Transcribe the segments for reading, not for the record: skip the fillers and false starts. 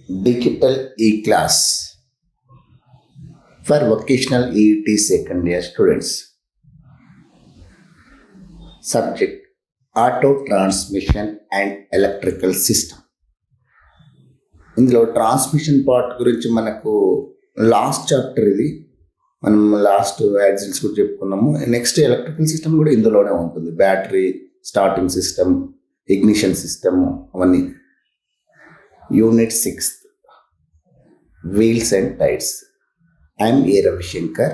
Digital e-class for vocational EET second year students. Subject Auto Transmission and Electrical System. ఇందులో transmission part గురించి మనకు last chapter ఇది. మనం last axles కూడా చెప్పుకున్నాము. నెక్స్ట్ ఎలక్ట్రికల్ సిస్టమ్ కూడా ఇందులోనే ఉంటుంది. Battery, starting system, ignition system అవన్నీ. Unit 6 wheels and tyres. I'm A Ravishankar,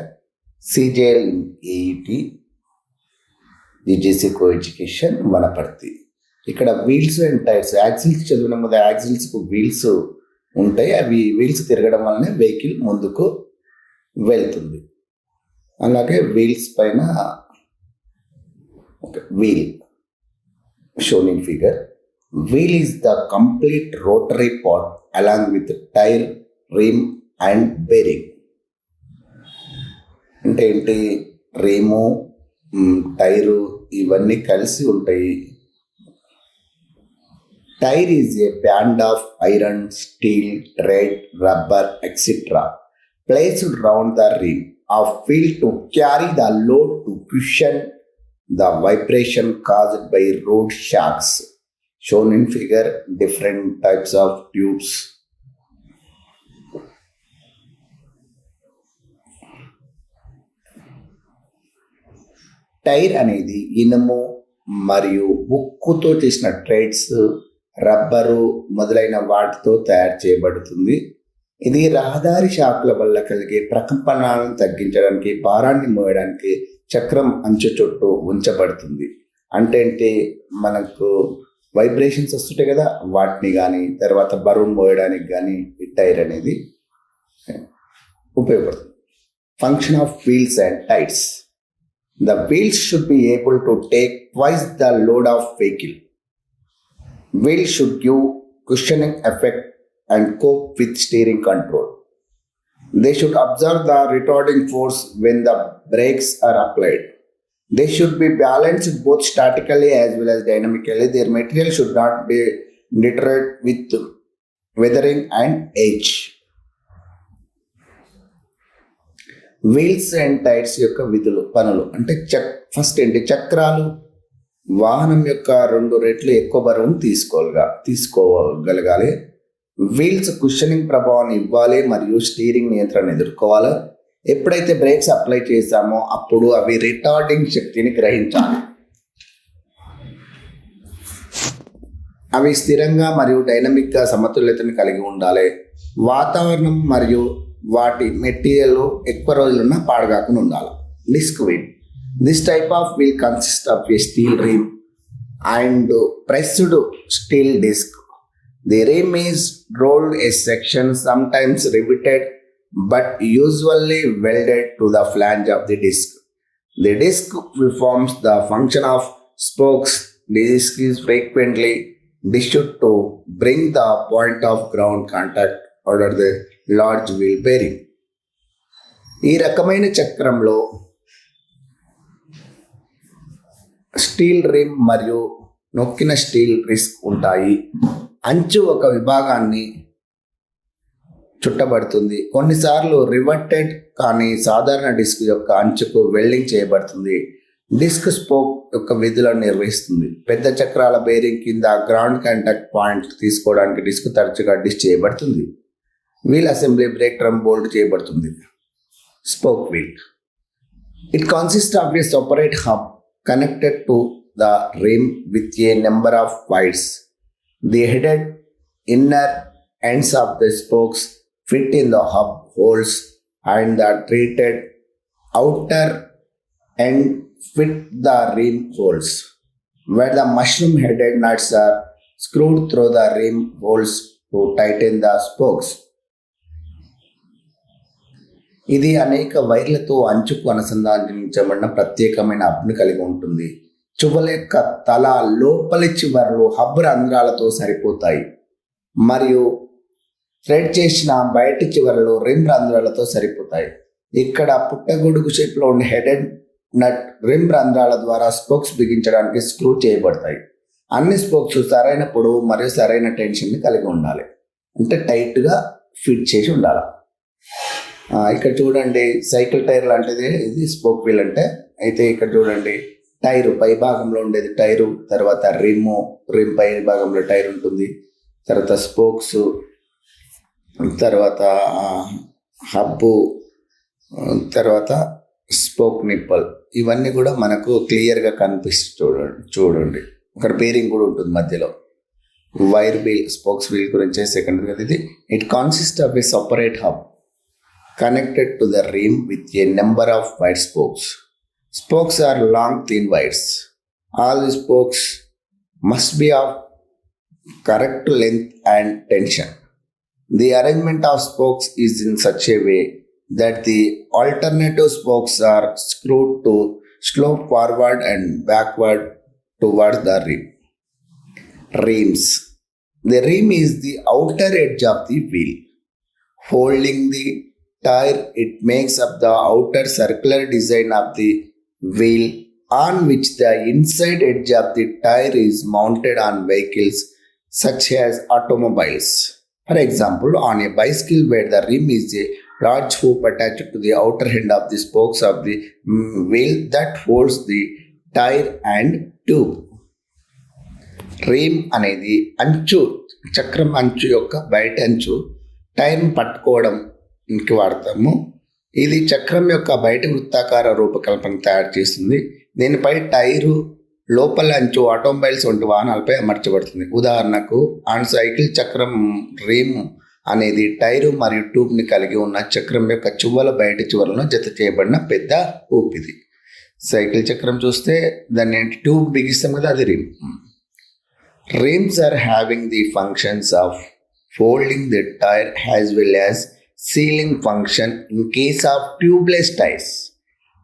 CJL in AET, GJC co education, Wanaparthy. ఇక్కడ వీల్స్ అండ్ టైర్స్, యాక్సిల్స్ చదివినాం కదా, యాక్సిల్స్కు వీల్స్ ఉంటాయి. అవి వీల్స్ తిరగడం వల్లనే వెహికల్ ముందుకు వెళ్తుంది. అలాగే వీల్స్ పైన wheel shown in figure. Wheel is the complete rotary part along with tyre, rim and bearing. అంటే ఏంటి? రిము, టైరు ఇవన్నీ కలిసి ఉంటాయి. Tire is a band of iron, steel, thread, rubber, etc. placed round the rim of wheel to carry the load to cushion the vibration caused by road shocks. Shown in figure, different types of tubes. Tyre అనేది ఇనుము మరియు ఉక్కుతో చేసిన threads, rubber మొదలైన వాటితో తయారు చేయబడుతుంది. ఇది రహదారి షాక్ల వల్ల కలిగే ప్రకంపనాలను తగ్గించడానికి, భారాన్ని మోయడానికి చక్రం అంచు చుట్టూ ఉంచబడుతుంది. అంటే మనకు వైబ్రేషన్స్ వస్తుంటాయి కదా, వాటిని కానీ తర్వాత బరువును మోయడానికి కానీ ఈ టైర్ అనేది ఉపయోగపడుతుంది. Function of wheels and tyres. The wheels should be able to take twice the load of vehicle. Wheels should give cushioning effect and cope with steering control. They should absorb the retarding force when the brakes are applied. They should be balanced both statically as well as dynamically. Their material should not be deterred with weathering and age. Wheels and tyres యొక్క విధులు, పనులు అంటే first ఏంటి? చక్రాలు వాహనం యొక్క 2 రెట్లు ఎక్కువ బరువును తీసుకోగలగాలి. వీల్స్ కుషనింగ్ ప్రభావాన్ని ఇవ్వాలి మరియు స్టీరింగ్ నియంత్రణ ఎదుర్కోవాలి. ఎప్పుడైతే బ్రేక్స్ అప్లై చేశామో అప్పుడు అవి రిటార్డింగ్ శక్తిని గ్రహించాలి. అవి స్థిరంగా మరియు డైనమిక్గా సమతుల్యతను కలిగి ఉండాలి. వాతావరణం మరియు వాటి మెటీరియల్ ఎక్కువ రోజులున్నా పాడగాకుండా ఉండాలి. Disc wheel. This type of wheel consist of a steel rim and pressed steel disc. The rim is rolled a section, sometimes riveted but usually welded to the flange of the disc. The disc performs the function of spokes. The disc is frequently dished to bring the point of ground contact under the large wheel bearing. ఈ రకమైన చక్రంలో steel rim మరియు నొక్కిన steel disc ఉంటాయి. అంచు ఒక విభాగాన్ని చుట్టబడుతుంది. కొన్నిసార్లు రివర్టెడ్ కానీ సాధారణ డిస్క్ యొక్క అంచుకు వెల్డింగ్ చేయబడుతుంది. డిస్క్ స్పోక్ యొక్క విధులను నిర్వహిస్తుంది. పెద్ద చక్రాల బేరింగ్ కింద గ్రౌండ్ కాంటాక్ట్ పాయింట్ తీసుకోవడానికి డిస్క్ తరచుగా డిష్ చేయబడుతుంది. Wheel assembly brake drum bolt చేయబడుతుంది. Spoke wheel. It consist of a separate hub connected to the rim with a number of wires. The headed inner ends of the spokes fit in the hub holes and the treated outer end fit the rim holes, where the mushroom headed nuts are screwed through the rim holes to tighten the spokes. ఇది అనేక వైర్లతో అంచుకు అనుసంధానించబడిన ప్రత్యేకమైన హబ్ను కలిగి ఉంటుంది. చువ్వల యొక్క తల లోపలి చివర్లు హబ్ రంధ్రాలతో సరిపోతాయి మరియు థ్రెడ్ చేసిన బయటి చివర్లు రిమ్ రంధ్రాలతో సరిపోతాయి. ఇక్కడ పుట్టగొడుగు షేప్లో ఉన్న హెడెడ్ నట్ రిమ్ రంధ్రాల ద్వారా స్పోక్స్ బిగించడానికి స్క్రూ చేయబడతాయి. అన్ని స్పోక్స్ సరైన పొడవు మరియు సరైన టెన్షన్ని కలిగి ఉండాలి. అంటే టైట్గా ఫిట్ చేసి ఉండాలి. ఇక్కడ చూడండి సైకిల్ టైర్ లాంటిది ఇది స్పోక్ వీల్ అంటే. అయితే ఇక్కడ చూడండి టైరు పై భాగంలో ఉండేది టైరు, తర్వాత రిమ్ పై భాగంలో టైర్ ఉంటుంది, తర్వాత స్పోక్స్, తర్వాత హబ్బు, తర్వాత స్పోక్ నిప్పల్, ఇవన్నీ కూడా మనకు క్లియర్గా కనిపిస్తుంది. చూడండి అక్కడ బేరింగ్ కూడా ఉంటుంది మధ్యలో. వైర్ వీల్, స్పోక్స్ వీల్ గురించి సెకండ్ కదా ఇది. It consist of A separate hub connected to the rim with a number of wide spokes. Spokes are long, thin wires. All the spokes must be of correct length and tension. The arrangement of spokes is in such a way that the alternative spokes are screwed to slope forward and backward towards the rim. Rims. The rim is the outer edge of the wheel. Holding the tire, it makes up the outer circular design of the wheel on which the inside edge of the tire is mounted on vehicles such as automobiles. For example, on a bicycle where the rim is a large hoop attached to the outer end of the spokes of the wheel that holds the tire and tube. Rim అనేది అంచు, చక్రం అంచు యొక్క బయట అంచు టైర్ని పట్టుకోవడానికి వాడతాము. ఇది చక్రం యొక్క బయట వృత్తాకార రూపకల్పన తయారు చేస్తుంది. దీనిపై టైరు లోపల అంచు ఆటోమొబైల్స్ వంటి వాహనాలపై అమర్చబడుతుంది. ఉదాహరణకు ఆన్ సైకిల్ చక్రం రిమ్ అనేది టైరు మరియు ట్యూబ్ని కలిగి ఉన్న చక్రం యొక్క బయట చివరలో జత చేయబడిన పెద్ద ఊపిది. సైకిల్ చక్రం చూస్తే దాన్ని ట్యూబ్ బిగిస్తాం కదా, అది rim. Rims are having the functions of folding the tire as well as sealing function in case of tubeless tires.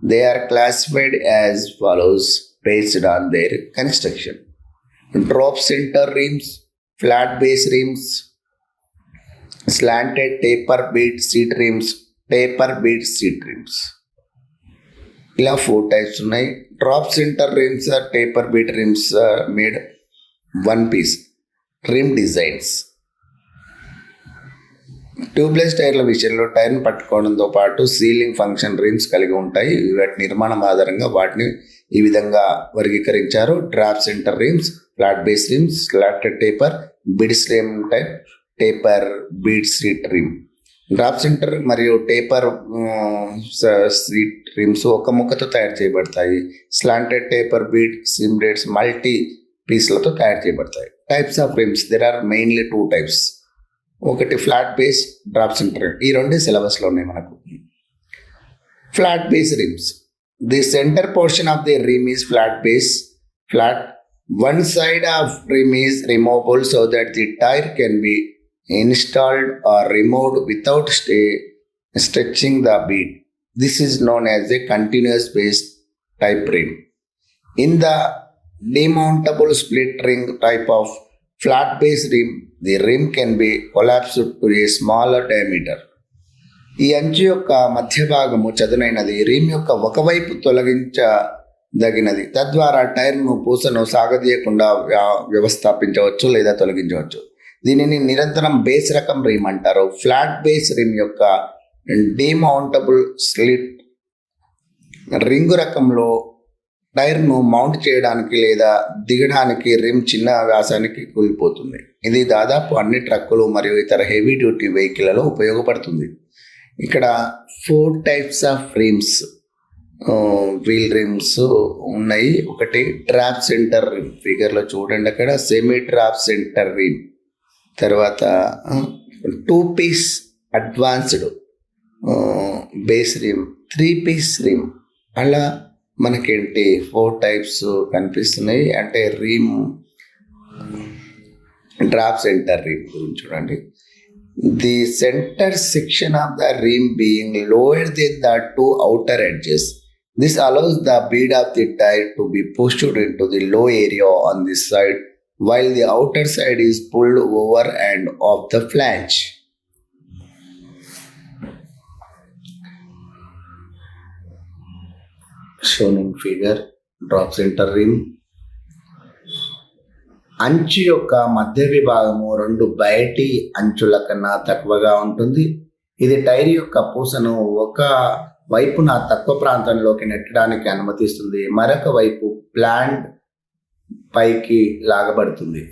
They are classified as follows based on their construction: drop center rims, flat base rims, slanted taper bead seat rims, taper bead seat rims. ఇలా 4 types ఉన్నాయి. Drop centre rims are taper bead rims made one piece rim designs. Tubeless టైర్ల విషయంలో టైర్ని పట్టుకోవడంతో పాటు ceiling function RIMS కలిగి ఉంటాయి. వాటి నిర్మాణం ఆధారంగా వాటిని ఈ విధంగా వర్గీకరించారు: drop centre rims, flat base rims, slotted taper beads rim type, taper bead seat rim. Drop centre మరియు టేపర్ సీట్ రిమ్స్ ఒక ముక్కతో తయారు చేయబడతాయి. Slanted taper bead seat rims multi పీస్లతో తయారు చేయబడతాయి. Types of rims, there are mainly 2 types. ఒకటి flat base, drop centre. ఈ రెండే సిలబస్లో ఉన్నాయి మనకు. Flat base rims. The centre portion of the rim is flat base. Flat one side of rim is removable so that the tyre can be installed or removed without stretching the bead. This is known as a continuous base type rim. In the demountable split ring type of flat base rim, the rim can be collapsed to a smaller diameter. ఈ అంచు యొక్క మధ్య భాగము చదునైనది, rim యొక్క ఒకవైపు తొలగించదగినది. తద్వారా టైర్ను పూసను సాగదీయకుండా వ్యవస్థాపించవచ్చు లేదా తొలగించవచ్చు. దీనిని నిరంతరం బేస్ రకం రిమ్ అంటారు. ఫ్లాట్ బేస్ రిమ్ యొక్క డిమౌంటబుల్ స్లిట్ రింగు రకంలో టైర్ను మౌంట్ చేయడానికి లేదా దిగడానికి రిమ్ చిన్న వ్యాసానికి కూలిపోతుంది. ఇది దాదాపు అన్ని ట్రక్కులు మరియు ఇతర హెవీ డ్యూటీ వెహికల్లలో ఉపయోగపడుతుంది. ఇక్కడ 4 types of rims, wheel rims ఉన్నాయి. ఒకటి డ్రాప్ సెంటర్ రిమ్, ఫిగర్లో చూడండి అక్కడ సెమీ డ్రాప్ సెంటర్ రిమ్. తర్వాత 2 piece advanced base rim, 3 piece rim. అలా మనకేంటి 4 types కనిపిస్తున్నాయి. అంటే రిమ్ డ్రాప్ సెంటర్ రిమ్ గురించి చూడండి. The centre section of the rim being lower then the 2 outer edges. This allows the bead of the tire to be pushed into the low area on this side while the outer side is pulled over and off the flange. Shown in figure, drop center rim. అంచు యొక్క మధ్య విభాగము 2 బయటి అంచుల కన్నా తక్కువగా ఉంటుంది. ఇది టైర్ యొక్క పూసను ఒక వైపున తక్కువ ప్రాంతంలోకి నెట్టడానికి అనుమతిస్తుంది, మరొక వైపు ప్లాంట్ పైకి లాగబడుతుంది.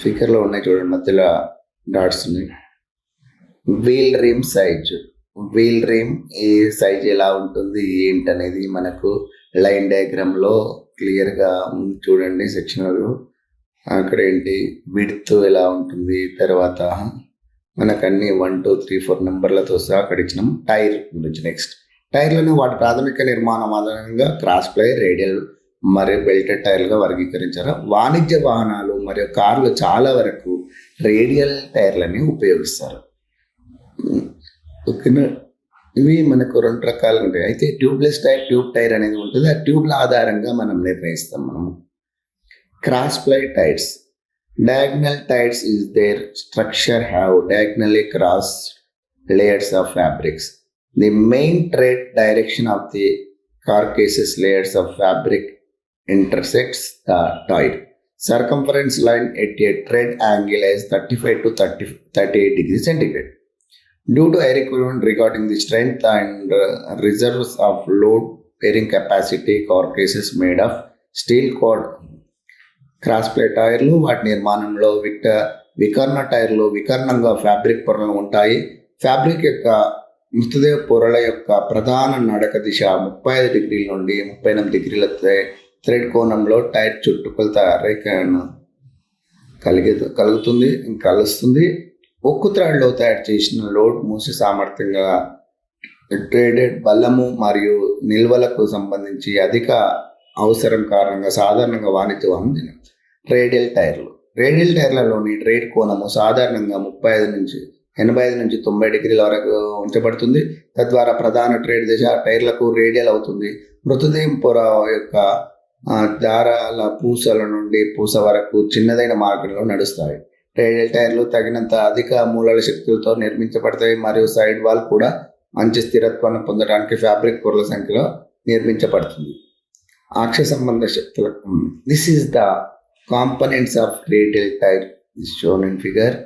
ఫిగర్లో ఉన్నాయి చూడండి, మధ్యలో డాట్స్ ఉన్నాయి. Wheel rim size, wheel rim ఈ సైజ్ ఎలా ఉంటుంది ఏంటనేది మనకు లైన్ డయాగ్రామ్లో క్లియర్గా చూడండి. సెక్షన్ అక్కడ ఏంటి విడ్త్ ఎలా ఉంటుంది, తర్వాత మనకు అన్ని 1 2 3 4 నెంబర్లతో సహా అక్కడ ఇచ్చినాం. టైర్ గురించి నెక్స్ట్, టైర్లను వాటి ప్రాథమిక నిర్మాణం ఆధారంగా క్రాస్ ప్లై, రేడియల్ మరియు బెల్టెడ్ టైర్లుగా వర్గీకరించారు. వాణిజ్య వాహనాలు మరియు కార్లు చాలా వరకు రేడియల్ టైర్లని ఉపయోగిస్తారు. ఓకేనా, ఇవి మనకు 2 రకాలుగా ఉంటాయి. అయితే ట్యూబ్లెస్ టైర్, ట్యూబ్ టైర్ అనేది ఉంటుంది. ఆ ట్యూబ్ల ఆధారంగా మనం నిర్ణయిస్తాం. మనము cross ply tyres, diagonal tires is their structure have diagonally crossed layers of fabrics. The main tread direction of the carcasses layers of fabric intersects the tire. Circumference line at a tread angle is 35 to 38 degrees centigrade. Due to high requirement regarding the strength and reserves of load bearing capacity, carcasses made of steel cord cross play టైర్లు, వాటి నిర్మాణంలో వికర్ణ టైర్లు వికర్ణంగా fabric పొరలు ఉంటాయి. Fabric యొక్క మృతదేహ పొరల యొక్క ప్రధాన నడక దిశ 35 డిగ్రీల నుండి 38 డిగ్రీల థ్రెడ్ కోణంలో టైర్ చుట్టుకొలత రేఖను కలుస్తుంది. ఉక్కు త్రాడ్లో తయారు చేసిన లోడ్ మూసి సామర్థ్యంగా ట్రేడెడ్ బలము మరియు నిల్వలకు సంబంధించి అధిక అవసరం కారణంగా సాధారణంగా వాణిజ్య వాహనం. రేడియల్ టైర్లు, రేడియల్ టైర్లలోని ట్రేడ్ కోణము సాధారణంగా 85 నుంచి 90 డిగ్రీల వరకు ఉంచబడుతుంది. తద్వారా ప్రధాన ట్రేడ్ దిశ టైర్లకు రేడియల్ అవుతుంది. మృతదేహం పొర యొక్క దారాల పూసల నుండి పూస వరకు చిన్నదైన మార్గంలో నడుస్తాయి. రేడియల్ టైర్లు తగినంత అధిక మూలాల శక్తులతో నిర్మించబడతాయి మరియు సైడ్ వాల్ కూడా మంచి స్థిరత్వాన్ని పొందడానికి ఫ్యాబ్రిక్ పొరల సంఖ్యలో నిర్మించబడుతుంది. అక్ష సంబంధ శక్తులకు this is the components of radial tyre is shown in figure.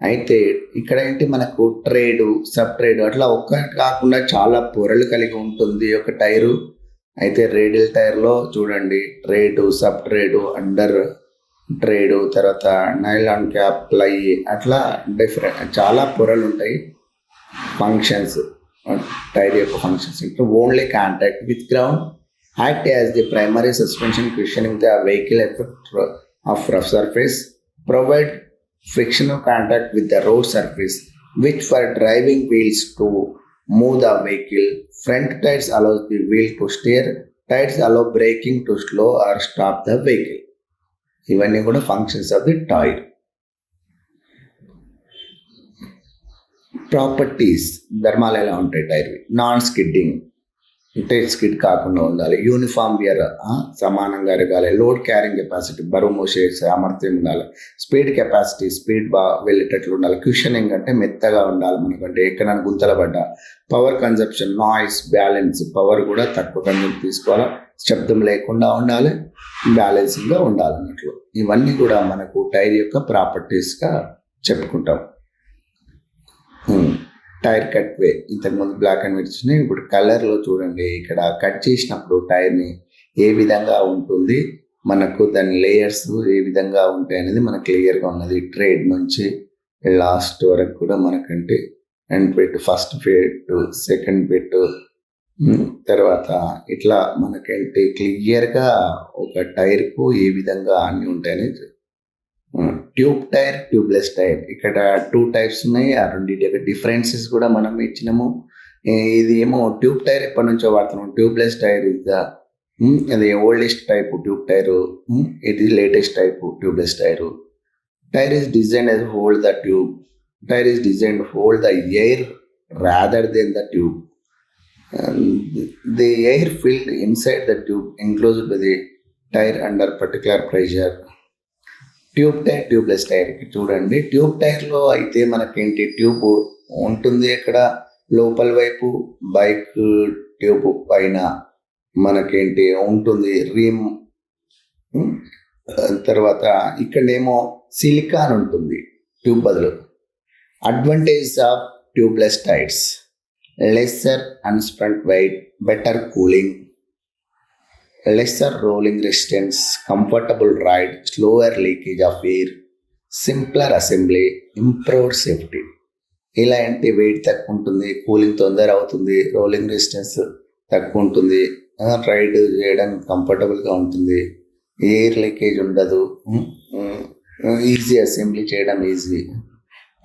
అయితే ఇక్కడ ఏంటి మనకు ట్రేడు, సబ్ ట్రేడ్ అట్లా ఒక్కటి కాకుండా చాలా పొరలు కలిగి ఉంటుంది ఒక టైరు. అయితే రేడియల్ టైర్లో చూడండి trade, sub trade, under trade, తర్వాత నైలాన్ క్యాప్, ప్లై, అట్లా డిఫరెంట్ చాలా పొరలు ఉంటాయి. ఫంక్షన్స్, టైర్ యొక్క ఫంక్షన్స్ ఇంకా only contact with ground, act as the primary suspension cushioning the vehicle effect of rough surface, provide frictional contact with the road surface, which for driving wheels to move the vehicle. Front tires allows the wheel to steer, tires allow braking to slow or stop the vehicle. ఇవన్నీ కూడా functions of the tyre. Properties, ధర్మాలు ఎలా ఉంటాయి టైర్వి? Non skidding అంటే skid కాకుండా ఉండాలి. Uniform we're, సమానంగా ఎరగాలి. లోడ్ క్యారింగ్ కెపాసిటీ, బరువు మోసే సామర్థ్యం ఉండాలి. స్పీడ్ కెపాసిటీ, స్పీడ్ వెళ్ళేటట్లు ఉండాలి. క్యూషనింగ్ అంటే మెత్తగా ఉండాలి మనకంటే ఎక్కడైనా గుంతల పడ్డ. Power consumption, noise, balance, power కూడా తక్కువ కన్జంప్ తీసుకోవాలి. శబ్దం లేకుండా ఉండాలి, బ్యాలెన్సింగ్గా ఉండాలి అన్నట్లు. ఇవన్నీ కూడా మనకు టైర్ యొక్క ప్రాపర్టీస్గా చెప్పుకుంటాం. టైర్ కట్ వే, ఇంతకుముందు బ్లాక్ అండ్ వైట్ వచ్చినాయి. ఇప్పుడు కలర్లో చూడండి, ఇక్కడ కట్ చేసినప్పుడు టైర్ని ఏ విధంగా ఉంటుంది, మనకు దాని లేయర్స్ ఏ విధంగా ఉంటాయి అనేది మనకు క్లియర్గా ఉన్నది. ట్రేడ్ నుంచి లాస్ట్ వరకు కూడా మనకంటే ఎండ్ పెట్టు, ఫస్ట్ పెట్టు, సెకండ్ పెట్టు, తర్వాత ఇట్లా మనకేంటి క్లియర్గా ఒక టైర్కు ఏ విధంగా అన్నీ ఉంటాయని. ట్యూబ్ టైర్, ట్యూబ్లెస్ టైర్, ఇక్కడ 2 టైప్స్ ఉన్నాయి. ఆ రెండింటి యొక్క డిఫరెన్సెస్ కూడా మనం ఇచ్చినాము. ఇది ఏమో ట్యూబ్ టైర్ ఎప్పటి నుంచో వాడుతున్నాం. ట్యూబ్లెస్ టైర్ ఇస్ ద అది ఓల్డెస్ట్ టైప్ ట్యూబ్ టైరు, ఇది latest type tubeless tyre. Tyre is design as hold the tube. Tire is designed to hold the air rather than the tube. The air filled inside the tube enclosed by the tire under particular pressure. Tube tyre, tubeless tyre చూడండి. Tube టైర్లో అయితే మనకేంటి tube ఉంటుంది అక్కడ లోపల వైపు, bike tube పైన మనకేంటి ఉంటుంది రిమ్. తర్వాత ఇక్కడేమో సిలికాన్ ఉంటుంది ట్యూబ్ బదులు. Advantage of tubeless tyres: lesser unsprung weight, better cooling, lesser rolling resistance, comfortable ride, slower leakage of air, simpler assembly, improved safety. ఇలాంటి వెయిట్ తక్కువ ఉంటుంది, కూలింగ్ తొందర అవుతుంది, రోలింగ్ రెసిస్టెన్స్ తక్కువ ఉంటుంది, రైడ్ చేయడానికి కంఫర్టబుల్గా ఉంటుంది, ఎయిర్ లీకేజ్ ఉండదు, ఈజీ అసెంబ్లీ చేయడం easy.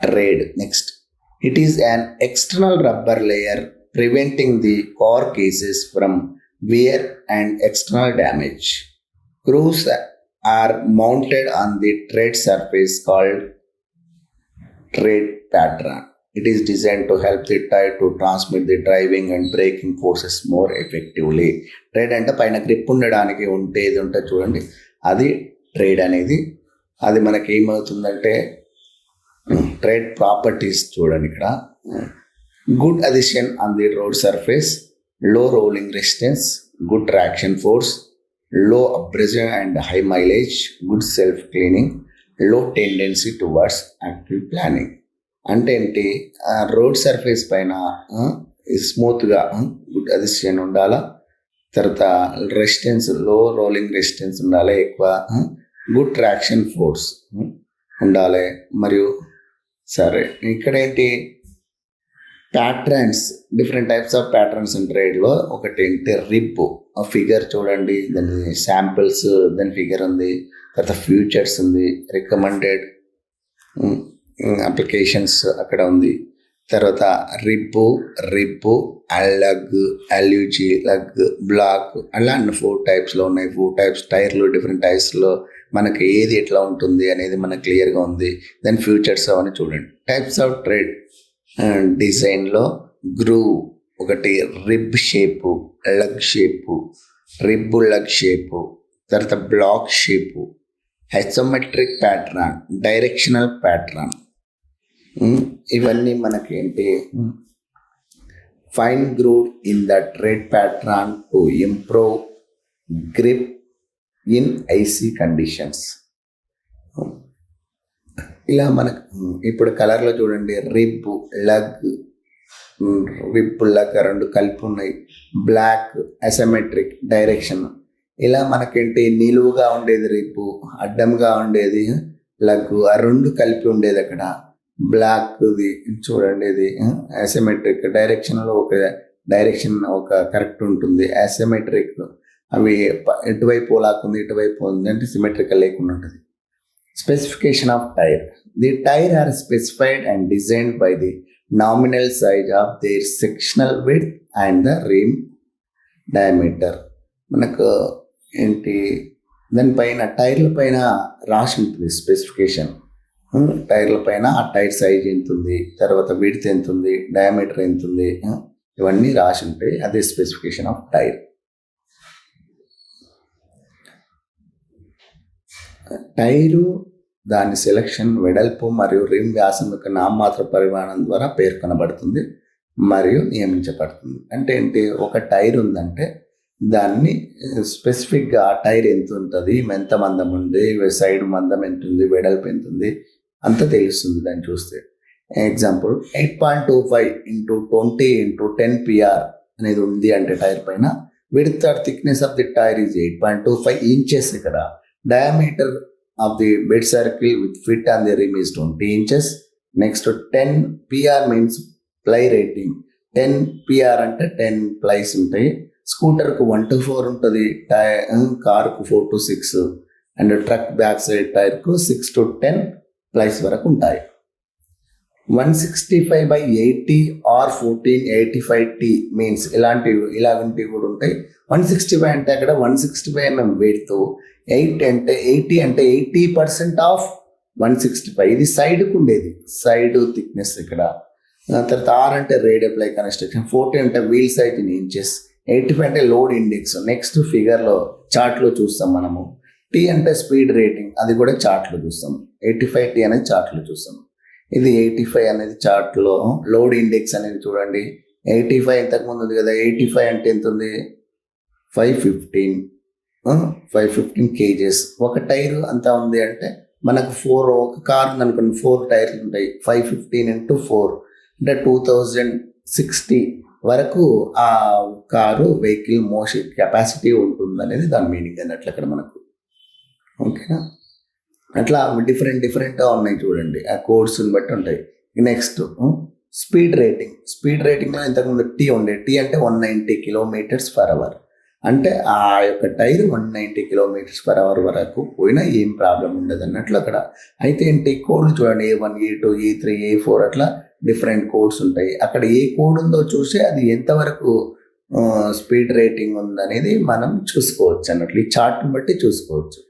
Trade next, it is an external rubber layer preventing the car cases from wear and external damage. Screws are mounted on the tread surface called tread pattern. It is designed to help the tire to transmit the driving and braking forces more effectively. Trade అంటే పైన grip ఉండడానికి ఇది ఉంటుంది చూడండి, అది trade అనేది. అది మనకి ఏమవుతుందంటే ట్రేడ్ ప్రాపర్టీస్ చూడండి ఇక్కడ. Good addition on the road surface, low rolling resistance, good traction force, low abrasion and high mileage, good self cleaning, low tendency towards active planning. అంటే ఏంటి, రోడ్ సర్ఫేస్ పైన స్మూత్గా గుడ్ అడిషన్ ఉండాలా, తర్వాత resistance లో rolling resistance ఉండాలి ఎక్కువ, good traction force ఉండాలి. మరియు సరే ఇక్కడ ఏంటి patterns, different types of patterns in ట్రేడ్లో. ఒకటి ఏంటి రిప్, ఫిగర్ చూడండి, దాని శాంపిల్స్, దాని ఫిగర్ ఉంది. తర్వాత ఫ్యూచర్స్ ఉంది, రికమెండెడ్ అప్లికేషన్స్ అక్కడ ఉంది. తర్వాత రిప్, అల్లగ్, అల్యూజీ, లగ్, బ్లాక్, అలా 4 టైప్స్లో ఉన్నాయి. 4 టైప్స్ టైర్లు, డిఫరెంట్ టైప్స్లో మనకి ఏది ఎట్లా ఉంటుంది అనేది మనకు క్లియర్గా ఉంది. దాని ఫ్యూచర్స్ అవన్నీ చూడండి. టైప్స్ ఆఫ్ ట్రేడ్ డిజైన్లో గ్రూవ్ ఒకటి, rib shape, lug shape, rib lug shape, తర్వాత block shape, hexometric pattern, directional pattern. ఇవన్నీ మనకేంటి fine grooved in the tread pattern to improve grip in icy conditions. ఇలా మనకు ఇప్పుడు కలర్లో చూడండి, రిబ్ లగ్, రెండు కలిపి ఉన్నాయి. Block asymmetric direction. ఇలా మనకేంటి నిలువుగా ఉండేది రిబ్, అడ్డంగా ఉండేది లగ్, ఆ 2 కలిపి ఉండేది అక్కడ. బ్లాక్ది చూడండి, ఇది అసిమెట్రిక్ డైరెక్షన్లో ఒక డైరెక్షన్ ఒక కరెక్ట్ ఉంటుంది. అసిమెట్రిక్ అవి ఎటువైపు లాక్కుంది ఇటువైపు ఉంది అంటే సిమెట్రికల్ లేకుండా ఉంటుంది. Specification of tire. The tire are specified and designed by the nominal size of their sectional width and the rim diameter. మనకు ఏంటి దానిపైన టైర్ల పైన రాసి ఉంటుంది స్పెసిఫికేషన్. టైర్ల పైన ఆ టైర్ సైజ్ ఎంత ఉంది, తర్వాత విడ్త్ ఎంత ఉంది, డయామీటర్ ఎంత ఉంది, ఇవన్నీ రాసి ఉంటాయి. అదే స్పెసిఫికేషన్ ఆఫ్ టైర్. టైరు దాని సెలక్షన్, వెడల్పు మరియు రిమ్ వ్యాసం యొక్క నామమాత్ర పరిమాణం ద్వారా పేర్కొనబడుతుంది మరియు నియమించబడుతుంది. అంటే ఏంటి, ఒక టైర్ ఉందంటే దాన్ని స్పెసిఫిక్గా ఆ టైర్ ఎంత ఉంటుంది, ఎంత మందం ఉంది, సైడ్ మందం ఎంత ఉంది, వెడల్పు ఎంత ఉంది అంతా తెలుస్తుంది దాన్ని చూస్తే. ఎగ్జాంపుల్ 8.25 × 20 × 10 PR అనేది ఉంది అంటే టైర్ పైన, width or thickness of the tyre is 8.25 inches. ఇక్కడ diameter of the bed circle with fit on the rim is 20 inches. Next to 10 PR means ply rating. 10 PR అంటే 10 ప్లైస్ ఉంటాయి. స్కూటర్కు 1 to 4 ఉంటుంది, కార్కు 4 to 6, and truck back side టైర్కు 6 to 10 plies వరకు ఉంటాయి. 165/80 or 1485T means ఇలాంటివి కూడా ఉంటాయి. 165 అంటే అక్కడ 165 mm వెయిట్తో, 80 అంటే 80% ఆఫ్ 165. ఇది సైడ్కు ఉండేది, సైడ్ థిక్నెస్ ఇక్కడ. తర్వాత R అంటే రేడ్ అప్లై కన్స్ట్రక్షన్, 40 అంటే వీల్ సైజ్ ఇన్ ఇంచెస్, 85 అంటే లోడ్ ఇండెక్స్. నెక్స్ట్ ఫిగర్లో చార్ట్లో చూస్తాం మనము. T అంటే స్పీడ్ రేటింగ్, అది కూడా చార్ట్లో చూస్తాం. 85T అనేది చార్ట్లో చూస్తాం. ఇది 85 అనేది చార్ట్లో. లోడ్ ఇండెక్స్ అనేది చూడండి 85 ఇంతకుముందు ఉంది కదా, 85 అంటే ఎంత ఉంది, 515 515 kgs. ఒక టైర్ అంతా ఉంది అంటే మనకు ఒక కార్ ఉంది అనుకోండి, 4 టైర్లు ఉంటాయి, 515 into 4 అంటే 2060 వరకు ఆ కారు వెహికల్ మోషన్ కెపాసిటీ ఉంటుంది అనేది దాని మీనింగ్ అన్నట్లు అక్కడ మనకు. ఓకేనా, అట్లా డిఫరెంట్గా ఉన్నాయి చూడండి, ఆ కోడ్స్ని బట్టి ఉంటాయి. నెక్స్ట్ స్పీడ్ రేటింగ్లో ఇంతకుముందు టీ ఉండే, టీ అంటే 190 km/h, అంటే ఆ యొక్క టైర్ 190 km/h వరకు పోయినా ఏం ప్రాబ్లం ఉండదు అన్నట్లు అక్కడ. అయితే ఏంటి కోడ్లు చూడండి, A1 A2 A3 A4 అట్లా డిఫరెంట్ కోడ్స్ ఉంటాయి. అక్కడ ఏ కోడ్ ఉందో చూసి అది ఎంతవరకు స్పీడ్ రేటింగ్ ఉందనేది మనం చూసుకోవచ్చు అన్నట్లు, ఈ చార్ట్ని బట్టి చూసుకోవచ్చు.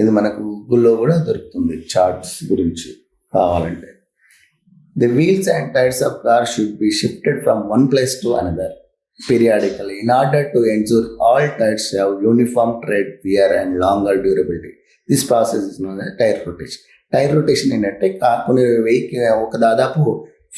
ఇది మనకు గూగుల్లో కూడా దొరుకుతుంది చార్ట్స్ గురించి కావాలంటే. The wheels and tyres of car should be shifted from one place to another periodically in order to ensure all tires have uniform tread wear and longer durability. This process is known as tire rotation. Tyre rotation ఏంటంటే కొన్ని ఒక దాదాపు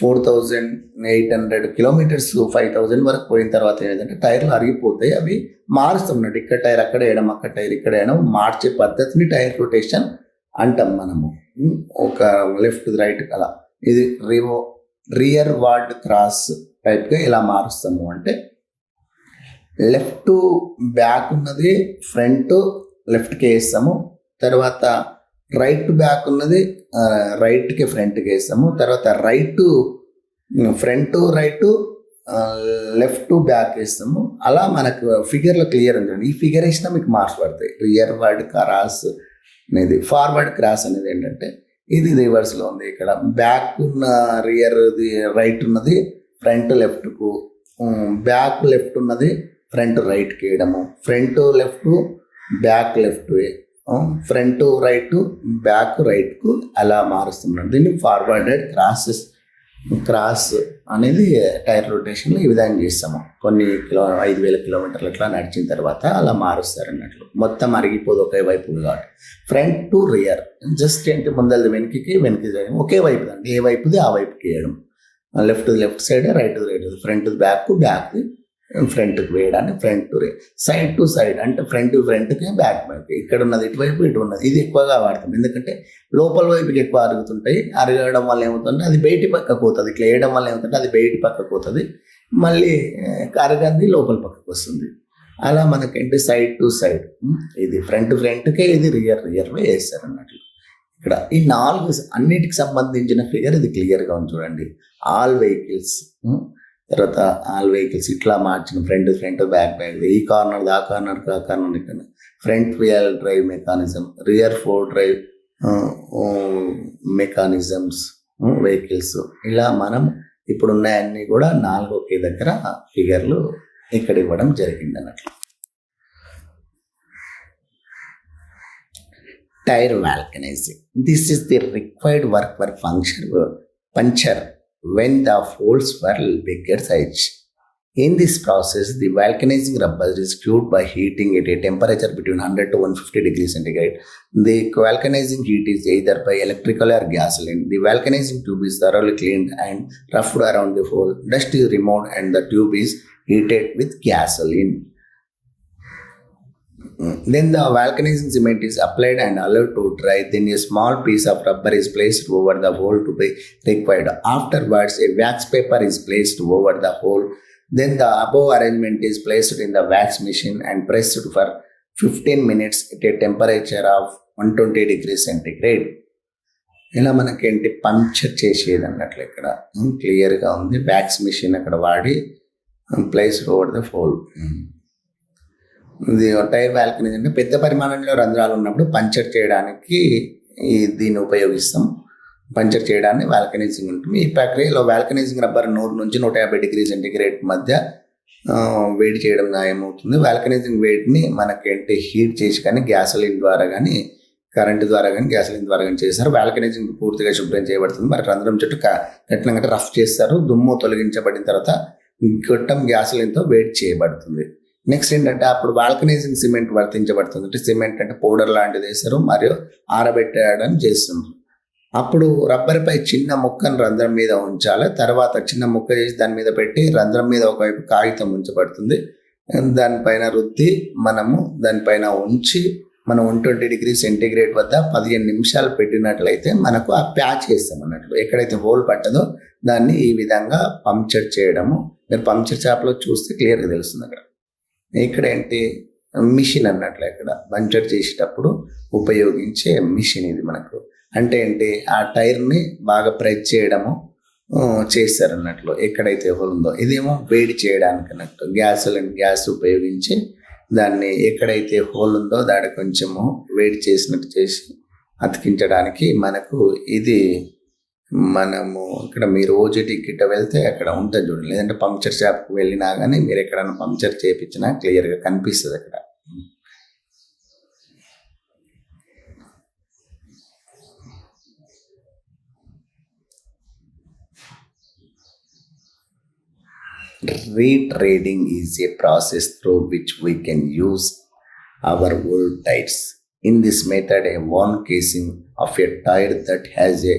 4800 kilometers 5000 వరకు పోయిన తర్వాత ఏంటంటే టైర్లు అరిగిపోతాయి, అవి మారుస్తున్నట్టు, ఇక్కడ టైర్ అక్కడ వేయడం, అక్కడ టైర్ ఇక్కడ వేయడం, మార్చే పద్ధతిని టైర్ రొటేషన్ అంటాం మనము. ఒక లెఫ్ట్ రైట్ అలా. ఇది రియర్ వార్డ్ క్రాస్ టైప్గా ఇలా మారుస్తాము అంటే లెఫ్ట్ బ్యాక్ ఉన్నది ఫ్రంట్ లెఫ్ట్కి వేస్తాము, తర్వాత రైట్ బ్యాక్ ఉన్నది రైట్కి ఫ్రంట్కి వేస్తాము, తర్వాత ఫ్రంట్ రైట్ లెఫ్ట్ బ్యాక్ వేస్తాము. అలా మనకు ఫిగర్లో క్లియర్ ఉంటుంది. ఈ ఫిగర్ వేసినా మీకు మార్క్స్ పడతాయి. రియర్ వర్డ్ క్రాస్ అనేది, ఫార్వర్డ్ క్రాస్ అనేది ఏంటంటే ఇది రివర్స్లో ఉంది. ఇక్కడ బ్యాక్ ఉన్న రియర్ రైట్ ఉన్నది ఫ్రంట్ లెఫ్ట్కు, బ్యాక్ లెఫ్ట్ ఉన్నది ఫ్రంట్ రైట్కి వేయడము, front left back left, front right back రైట్కు అలా మారుస్తున్నాడు. దీన్ని ఫార్వర్డెడ్ క్రాస్ అనేది టైర్ రొటేషన్లో ఈ విధంగా చేస్తాము. కొన్ని 5000 kilometers అట్లా నడిచిన తర్వాత అలా మారుస్తారు అన్నట్లు. మొత్తం అరిగిపోదు ఒకే వైపు కాబట్టి. ఫ్రంట్ టు రియర్ జస్ట్ ఏంటి ముందలది వెనక్కి ఒకే వైపు అండి, ఏ వైపుది ఆ వైపుకి వేయడం, left side right front back ఫ్రంట్కి వేయడానికి front to side to side అంటే ఫ్రంట్కి బ్యాక్ ఇక్కడ ఉన్నది ఇటువైపు ఇటు ఉన్నది. ఇది ఎక్కువగా వాడతాం ఎందుకంటే లోపల వైపుకి ఎక్కువ అరుగుతుంటాయి. అరగడం వల్ల ఏమవుతుందంటే అది బయటి పక్కకు పోతుంది, ఇట్లా వేయడం వల్ల ఏమవుతుంటే అది బయటి పక్కకు పోతుంది, మళ్ళీ అరగంది లోపల పక్కకు వస్తుంది. అలా మనకేంటి సైడ్ టు సైడ్, ఇది ఫ్రంట్కే, ఇది రియర్ వేస్తారు అన్నట్లు. ఇక్కడ ఈ 4 అన్నిటికి సంబంధించిన ఫిగర్ ఇది క్లియర్గా ఉంది చూడండి. ఆల్ వెహికల్స్ ఇట్లా మార్చిన ఫ్రంట్ బ్యాక్ ఈ కార్నర్ ఆ కార్నర్ ఇక్కడ front wheel drive mechanism, rear 4 drive mechanisms vehicles, ఇలా మనం ఇప్పుడున్నాయన్నీ కూడా 4 ఒకే దగ్గర ఫిగర్లు ఇక్కడ ఇవ్వడం జరిగింది అన్నట్లు. Tyre vulcanising. This is the required work for puncture when the holes were bigger size. In this process, the vulcanizing rubber is cured by heating at a temperature between 100 to 150 degrees centigrade. The vulcanizing heat is either by electrical or gasoline. The vulcanizing tube is thoroughly cleaned and roughed around the hole. Dust is removed and the tube is heated with gasoline. Then the vulcanizing cement is applied and allowed to dry. Then a small piece of rubber is placed over the hole to be required. Afterwards, a wax paper is placed over the hole. Then the above arrangement is placed in the wax machine and pressed for 15 minutes at a temperature of 120 degrees centigrade. ఇలా మనకేంటి puncture చేసేది అన్నట్లు ఇక్కడ క్లియర్గా ఉంది. Wax machine అక్కడ వాడి placed over the whole. ఇది టైర్ వాల్కనైజింగ్ అంటే పెద్ద పరిమాణంలో రంధ్రాలు ఉన్నప్పుడు పంచర్ చేయడానికి దీన్ని ఉపయోగిస్తాం. పంచర్ చేయడాన్ని వాల్కనైజింగ్ ఉంటుంది. ఈ ప్రక్రియలో వాల్కనైజింగ్ రబ్బర్ 100 నుంచి 150 డిగ్రీ సెంటిగ్రేడ్ మధ్య వేడి చేయడం ఏమవుతుంది. వాల్కనైజింగ్ వేడిని మనకేంటి హీట్ చేసి కానీ గ్యాసోలిన్ ద్వారా కానీ కరెంటు ద్వారా కానీ గ్యాసోలిన్ ద్వారా కానీ చేస్తారు. వాల్కనైజింగ్ పూర్తిగా శుభ్రం చేయబడుతుంది. మరి రంధ్రం చుట్టూ కఠినంగా రఫ్ చేస్తారు. దుమ్ము తొలగించబడిన తర్వాత గొట్టం గ్యాసోలిన్తో వేడి చేయబడుతుంది. నెక్స్ట్ ఏంటంటే అప్పుడు వాల్కనైజింగ్ సిమెంట్ వర్తించబడుతుంది. అంటే సిమెంట్ అంటే పౌడర్ లాంటిది వేస్తారు మరియు ఆరబెట్టడం చేస్తున్నారు. అప్పుడు రబ్బర్పై చిన్న ముక్కను రంధ్రం మీద ఉంచాలి. తర్వాత చిన్న ముక్క చేసి దాని మీద పెట్టి రంధ్రం మీద ఒకవైపు కాగితం ఉంచబడుతుంది. దానిపైన రుద్ది మనము దానిపైన ఉంచి మనం 120°C వద్ద 15 నిమిషాలు పెట్టినట్లయితే మనకు ఆ ప్యాచ్ వేస్తాం అన్నట్లు. ఎక్కడైతే హోల్ పట్టదో దాన్ని ఈ విధంగా పంక్చర్ చేయడము. మీరు పంక్చర్ షాప్లో చూస్తే క్లియర్గా తెలుస్తుంది. ఇక్కడ ఏంటి మిషన్ అన్నట్లు, ఇక్కడ పంక్చర్ చేసేటప్పుడు ఉపయోగించే మిషన్ ఇది మనకు. అంటే ఏంటి, ఆ టైర్ని బాగా ప్రెస్ చేయడము చేస్తారు అన్నట్లు ఎక్కడైతే హోల్ ఉందో. ఇదేమో వేడి చేయడానికి అన్నట్టు గ్యాస్ ఉపయోగించి దాన్ని ఎక్కడైతే హోల్ ఉందో దాన్ని కొంచెము వేడి చేసినట్టు చేసి అతికించడానికి మనకు ఇది. మనము ఇక్కడ మీరు ఓజీటీ గిట్ట వెళ్తే అక్కడ ఉంటుంది చూడండి, లేదంటే పంక్చర్ షాప్కి వెళ్ళినా కానీ మీరు ఎక్కడైనా పంక్చర్ చేయించినా క్లియర్గా కనిపిస్తుంది అక్కడ. Retrading is a process through which we can use our old tires. In this method, a worn casing of a tire that has a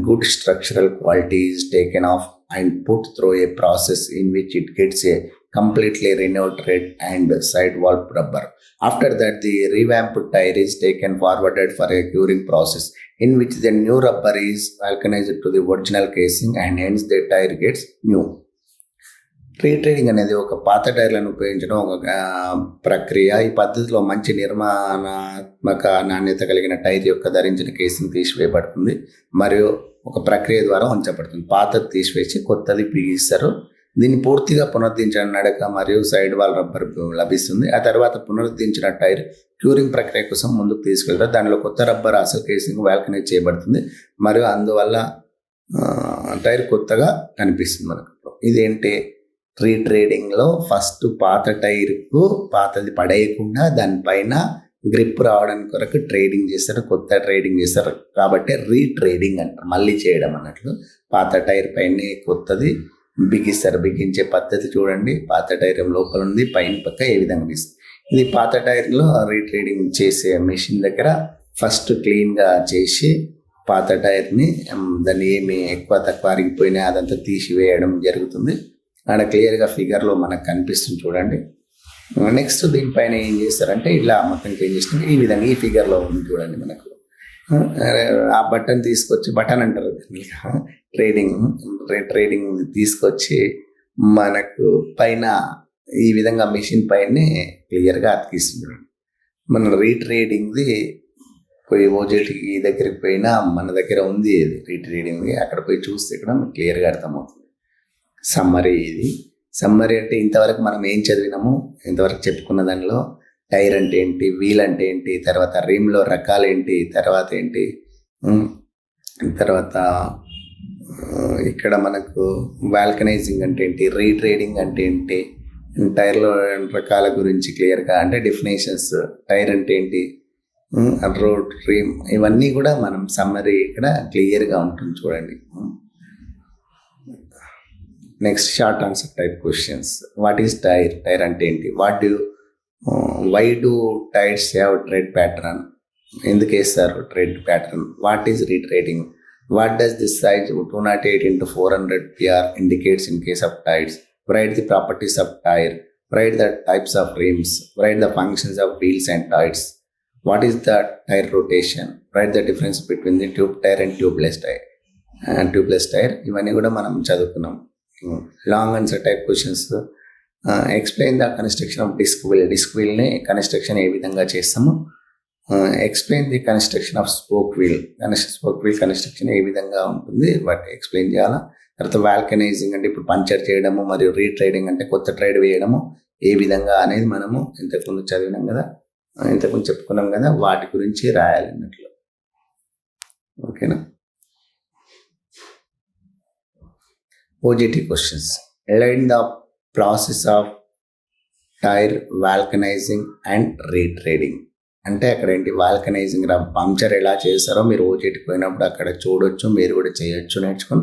good structural quality is taken off and put through a process in which it gets a completely renewed tread and sidewall rubber. After that, the revamped tire is taken forwarded for a curing process in which the new rubber is vulcanized to the original casing and hence the tire gets new. Retreading అనేది ఒక పాత టైర్లను ఉపయోగించడం ఒక ప్రక్రియ. ఈ పద్ధతిలో మంచి నిర్మాణాత్మక నాణ్యత కలిగిన టైర్ యొక్క ధరించిన కేసింగ్ తీసివేయబడుతుంది మరియు ఒక ప్రక్రియ ద్వారా ఉంచబడుతుంది. పాతది తీసివేసి కొత్తది బిగిస్తారు. దీన్ని పూర్తిగా పునరుద్ధరించిన నడక మరియు సైడ్ వాల్ రబ్బర్ లభిస్తుంది. ఆ తర్వాత పునరుద్ధరించిన టైర్ క్యూరింగ్ ప్రక్రియ కోసం ముందుకు తీసుకెళ్తారు. దానిలో కొత్త రబ్బర్ అసలు కేసింగ్ వాల్కనైజ్ చేయబడుతుంది మరియు అందువల్ల టైర్ కొత్తగా కనిపిస్తుంది మనకు. ఇదేంటి, రీట్రేడింగ్లో ఫస్ట్ పాత టైర్కు పాతది పడేయకుండా దానిపైన గ్రిప్ రావడానికి కొరకు ట్రేడింగ్ చేస్తారు, కొత్త ట్రేడింగ్ చేస్తారు. కాబట్టి రీట్రేడింగ్ అంటారు, మళ్ళీ చేయడం అన్నట్లు. పాత టైర్ పైన కొత్తది బిగిస్తారు. బిగించే పద్ధతి చూడండి, పాత టైర్ లోపల ఉంది, పైన పక్క ఏ విధంగా బిగిస్తారు. ఇది పాత టైర్లో రీట్రేడింగ్ చేసే మెషిన్ దగ్గర ఫస్ట్ క్లీన్గా చేసి పాత టైర్ని దాన్ని ఏమి ఎక్కువ తక్కువ అరిగిపోయినా అదంతా తీసివేయడం జరుగుతుంది. ఆడ క్లియర్గా ఫిగర్లో మనకు కనిపిస్తుంది చూడండి. నెక్స్ట్ దీనిపైన ఏం చేస్తారంటే ఇలా మొత్తం క్లీన్ చేసిన ఈ విధంగా ఈ ఫిగర్లో ఉంది చూడండి. మనకు ఆ బటన్ తీసుకొచ్చి, బటన్ అంటారు ట్రేడింగ్ తీసుకొచ్చి మనకు పైన ఈ విధంగా మెషిన్ పైనే క్లియర్గా అతికిస్తుంది. మన రీట్రేడింగ్ది పోయి ఓజేటీ దగ్గరికి పోయినా మన దగ్గర ఉంది రీట్రేడింగ్ది, అక్కడ పోయి చూస్తే ఇక్కడ క్లియర్గా అర్థమవుతుంది. సమ్మరీ ఇది. సమ్మరీ అంటే ఇంతవరకు మనం ఏం చదివినాము, ఇంతవరకు చెప్పుకున్న దానిలో టైర్ అంటే ఏంటి, వీల్ అంటే ఏంటి, తర్వాత రిమ్లో రకాలు ఏంటి, తర్వాత ఏంటి, తర్వాత ఇక్కడ మనకు వాల్కనైజింగ్ అంటే ఏంటి, రీట్రేడింగ్ అంటే ఏంటి, టైర్లో రకాల గురించి క్లియర్గా అంటే డెఫినేషన్స్, టైర్ అంటే ఏంటి, రోడ్, రిమ్, ఇవన్నీ కూడా మనం సమ్మరీ ఇక్కడ క్లియర్గా ఉంటుంది చూడండి. Next short answer type questions. What is tyre, tyre అంటే ఏంటి, why do tyres have tread pattern, ఎందుకు వేస్తారు tread pattern, what is retreading, what does this size 208x400 PR indicates in case of tires, write the properties of tire, write the types of rims, write the functions of wheels and tires, what is the tire rotation, write the difference between the tube tire and tubeless tire. ఇవన్నీ కూడా మనం చదువుకున్నాం. Long answer type questions. Explain the construction of disc వీల్ని construction ఏ విధంగా చేస్తాము. Explain the construction of spoke wheel construction ఏ విధంగా ఉంటుంది వాటి ఎక్స్ప్లెయిన్ చేయాలా. తర్వాత వాల్కనైజింగ్ అంటే ఇప్పుడు పంచర్ చేయడము, మరియు రీట్రేడింగ్ అంటే కొత్త ట్రేడ్ వేయడము ఏ విధంగా అనేది మనము ఇంతకుముందు చదివినాం కదా, ఇంతకుముందు చెప్పుకున్నాం కదా, వాటి గురించి రాయాలి అన్నట్లు. ఓకేనా. OJT questions. Learn the process of tire vulcanizing and retrading. అంటే అక్కడ ఏంటి, వాల్కనైజింగ్ పంక్చర్ ఎలా చేస్తారో మీరు ఓజేటీకి పోయినప్పుడు అక్కడ చూడొచ్చు, మీరు కూడా చేయొచ్చు, నేర్చుకొని